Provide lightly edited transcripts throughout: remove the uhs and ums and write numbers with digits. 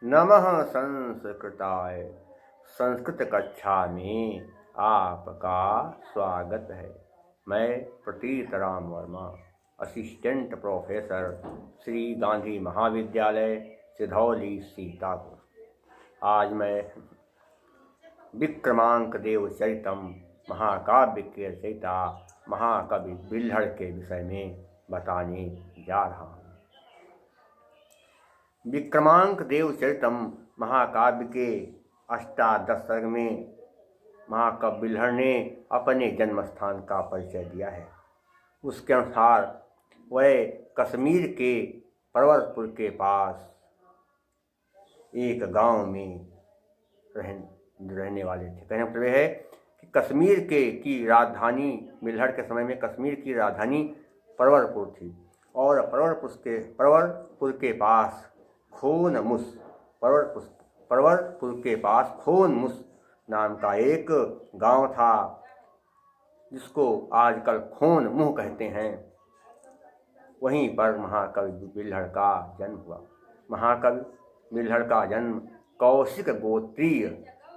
नमः संस्कृताय। संस्कृत कक्षा में आपका स्वागत है। मैं प्रतीत राम वर्मा, असिस्टेंट प्रोफेसर, श्री गांधी महाविद्यालय, सिधौली, सीतापुर। आज मैं विक्रमांक देव चरितम महाकाव्य के रचयिता महाकवि बिल्हड़ के विषय में बताने जा रहा हूँ। विक्रमांक देव चरितम महाकाव्य के अष्टादश सर्ग में महाकवि बिल्हड़ ने अपने जन्म स्थान का परिचय दिया है। उसके अनुसार वह कश्मीर के परवरपुर के पास एक गांव में रहने वाले थे। कहने का मतलब है कि कश्मीर की राजधानी, बिल्हड़ के समय में कश्मीर की राजधानी परवरपुर थी और परवरपुर के पास परवरपुर के पास खोनमुस नाम का एक गांव था, जिसको आजकल खोनमुह कहते हैं। वहीं पर महाकवि बिल्हड़ का जन्म हुआ। महाकवि बिल्हड़ का जन्म कौशिक गोत्रीय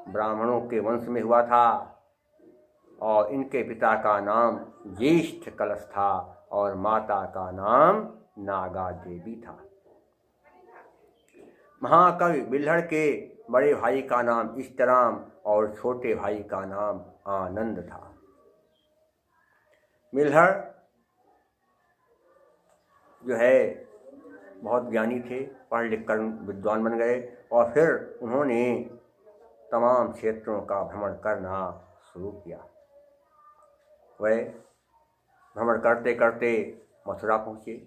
ब्राह्मणों के वंश में हुआ था और इनके पिता का नाम ज्येष्ठ कलश था और माता का नाम नागा देवी था। महाकवि बिल्हड़ के बड़े भाई का नाम इष्टराम और छोटे भाई का नाम आनंद था। बिल्हड़ जो है बहुत ज्ञानी थे, पढ़ लिख कर विद्वान बन गए और फिर उन्होंने तमाम क्षेत्रों का भ्रमण करना शुरू किया। वह भ्रमण करते करते मथुरा पहुँचे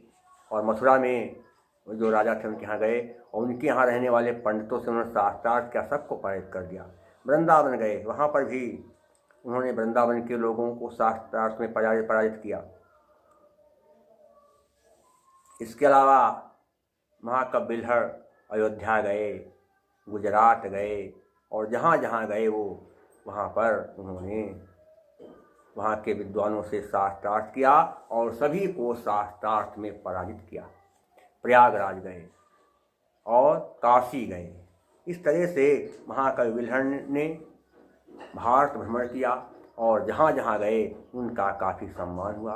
और मथुरा में जो राजा थे उनके यहाँ गए और उनके यहाँ रहने वाले पंडितों से उन्होंने शास्त्रार्थ क्या सबको प्रेरित कर दिया। वृंदावन गए, वहाँ पर भी उन्होंने वृंदावन के लोगों को शास्त्रार्थ में पराजित किया। इसके अलावा महाकवि बिल्हड़ अयोध्या गए, गुजरात गए और जहाँ जहाँ गए वो वहाँ पर उन्होंने वहाँ के विद्वानों से शास्त्रार्थ किया और सभी को शास्त्रार्थ में पराजित किया। प्रयागराज गए और काशी गए। इस तरह से महाकवि बिल्हड़ ने भारत भ्रमण किया और जहाँ जहाँ गए उनका काफ़ी सम्मान हुआ।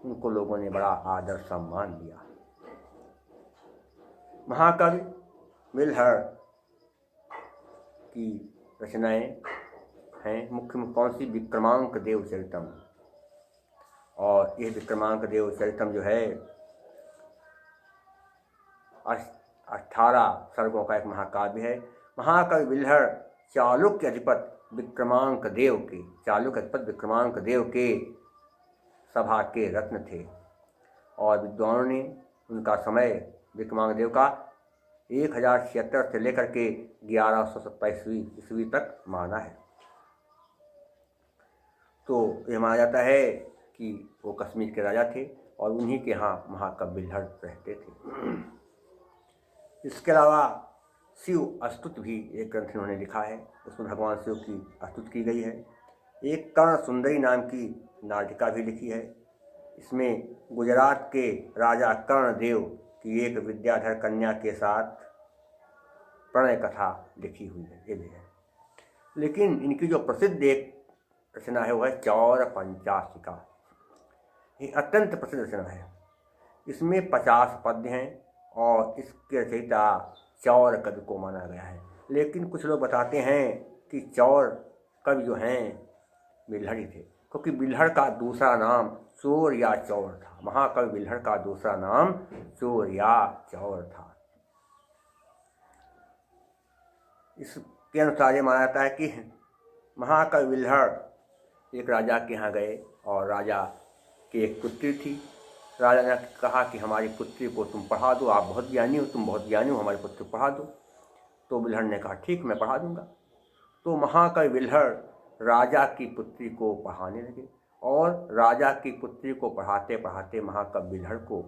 उनको लोगों ने बड़ा आदर सम्मान दिया। महाकवि बिल्हड़ की रचनाएं हैं मुख्य कौन सी? विक्रमांक देव चरितम। और यह विक्रमांक देव चरितम जो है 18 सर्गों का एक महाकाव्य है। महाकवि बिल्हड़ चालुक्य अधिपति विक्रमांक देव के सभा के रत्न थे और विद्वानों ने उनका समय विक्रमांक देव का 1076 से लेकर के 1127 ईस्वी तक माना है। तो यह माना जाता है कि वो कश्मीर के राजा थे और उन्हीं के यहाँ महाकवि बिल्हड़ रहते थे। इसके अलावा शिव अस्तुति भी एक ग्रंथ इन्होंने लिखा है, उसमें भगवान शिव की स्तुति की गई है। एक कर्ण सुंदरी नाम की नाटिका भी लिखी है। इसमें गुजरात के राजा कर्णदेव की एक विद्याधर कन्या के साथ प्रणय कथा लिखी हुई है, ये भी है। लेकिन इनकी जो प्रसिद्ध एक रचना है वह है चौर पंचाशिका। ये अत्यंत प्रसिद्ध रचना है। इसमें 50 पद्य हैं और इसके रचयिता चौर कवि को माना गया है। लेकिन कुछ लोग बताते हैं कि चौर कवि जो हैं बिल्हड़ ही थे, क्योंकि बिल्हड़ का दूसरा नाम चोर या चौर था। महाकवि बिल्हड़ का दूसरा नाम चोर या चौर था। इसके अनुसार ये माना जाता है कि महाकवि बिल्हड़ एक राजा के यहाँ गए और राजा की एक पुत्री थी। राजा ने कहा कि हमारी पुत्री को तुम पढ़ा दो, आप बहुत ज्ञानी हो, तुम बहुत ज्ञानी हो, हमारी पुत्री को पढ़ा दो। तो बिल्हड़ ने कहा ठीक, मैं पढ़ा दूंगा। तो महाकवि बिल्हड़ राजा की पुत्री को पढ़ाने लगे और राजा की पुत्री को पढ़ाते पढ़ाते महाकवि बिल्हड़ को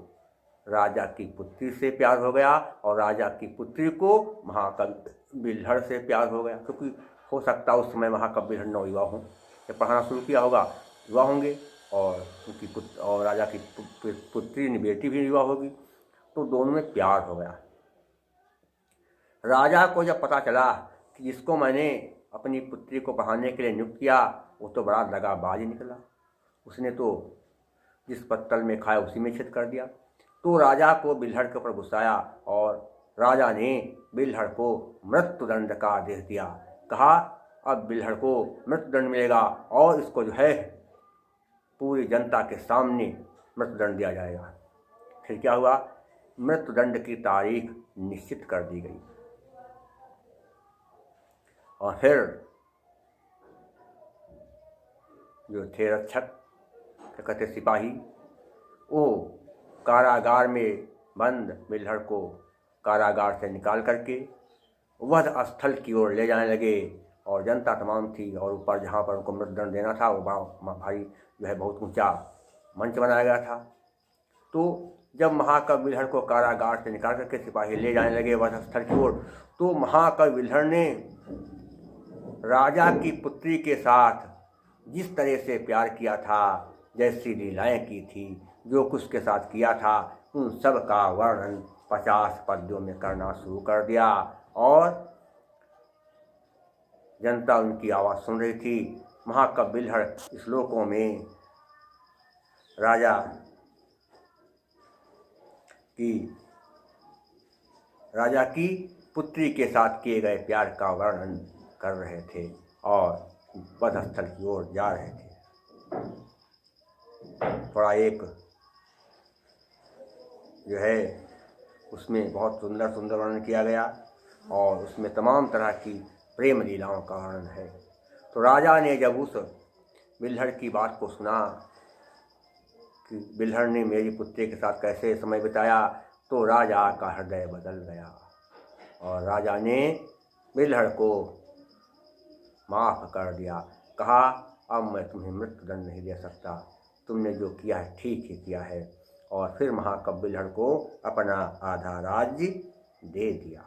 राजा की पुत्री से प्यार हो गया और राजा की पुत्री को महाकवि बिल्हड़ से प्यार हो गया। क्योंकि हो सकता उस समय महाकवि बिल्हड़ नवयुवा हों, जब पढ़ाना शुरू किया होगा युवा होंगे और उनकी और राजा की पुत्री बेटी भी युवा होगी, तो दोनों में प्यार हो गया। राजा को जब पता चला कि जिसको मैंने अपनी पुत्री को पढ़ाने के लिए नियुक्त किया वो तो बड़ा दगाबाज निकला, उसने तो जिस पत्तल में खाया उसी में छेद कर दिया। तो राजा को बिल्हड़ के ऊपर गुस्सा आया और राजा ने बिल्हड़ को मृत्युदंड का आदेश दिया। कहा अब बिल्हड़ को मृत्युदंड मिलेगा और इसको जो है पूरी जनता के सामने मृत्युदंड दिया जाएगा। फिर क्या हुआ, मृत्युदंड की तारीख निश्चित कर दी गई और फिर जो थे रक्षक क्या कहते सिपाही, वो कारागार में बंद बिल्हड़ को कारागार से निकाल करके वध स्थल की ओर ले जाने लगे और जनता तमाम थी और ऊपर जहाँ पर उनको मृत्युदंड देना था वो भाई जो है बहुत ऊंचा मंच बनाया गया था। तो जब महाकवि बिल्हड़ को कारागार से निकाल करके सिपाही ले जाने लगे वध स्थल की ओर, तो महाकवि बिल्हड़ ने राजा की पुत्री के साथ जिस तरह से प्यार किया था, जैसी लीलाएं की थी, जो कुछ के साथ किया था, उन सब का वर्णन 50 पद्यों में करना शुरू कर दिया और जनता उनकी आवाज़ सुन रही थी। महाकवि बिल्हड़ श्लोकों में राजा की पुत्री के साथ किए गए प्यार का वर्णन कर रहे थे और वध स्थल की ओर जा रहे थे। थोड़ा एक जो है उसमें बहुत सुंदर सुंदर वर्णन किया गया और उसमें तमाम तरह की प्रेम लीलाओं का वर्णन है। तो राजा ने जब उस बिल्हड़ की बात को सुना कि बिल्हड़ ने मेरी पुत्री के साथ कैसे समय बिताया, तो राजा का हृदय बदल गया और राजा ने बिल्हड़ को माफ़ कर दिया। कहा अब मैं तुम्हें मृत्युदंड नहीं दे सकता, तुमने जो किया है ठीक ही किया है। और फिर महाकवि बिल्हड़ को अपना आधा राज्य दे दिया।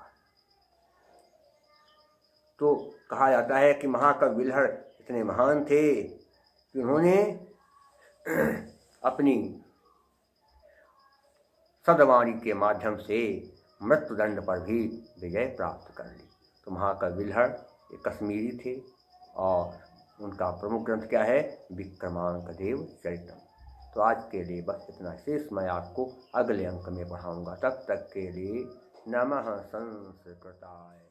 तो कहा जाता है कि महाकवि बिल्हड़ इतने महान थे कि उन्होंने अपनी सदवाणी के माध्यम से मृत्युदंड पर भी विजय प्राप्त कर ली। तो महाकवि बिल्हड़ एक कश्मीरी थे और उनका प्रमुख ग्रंथ क्या है, विक्रमांक देव चरितम। तो आज के लिए बस इतना, शेष मैं आपको अगले अंक में पढ़ाऊँगा। तब तक के लिए नमः संस्कृताय।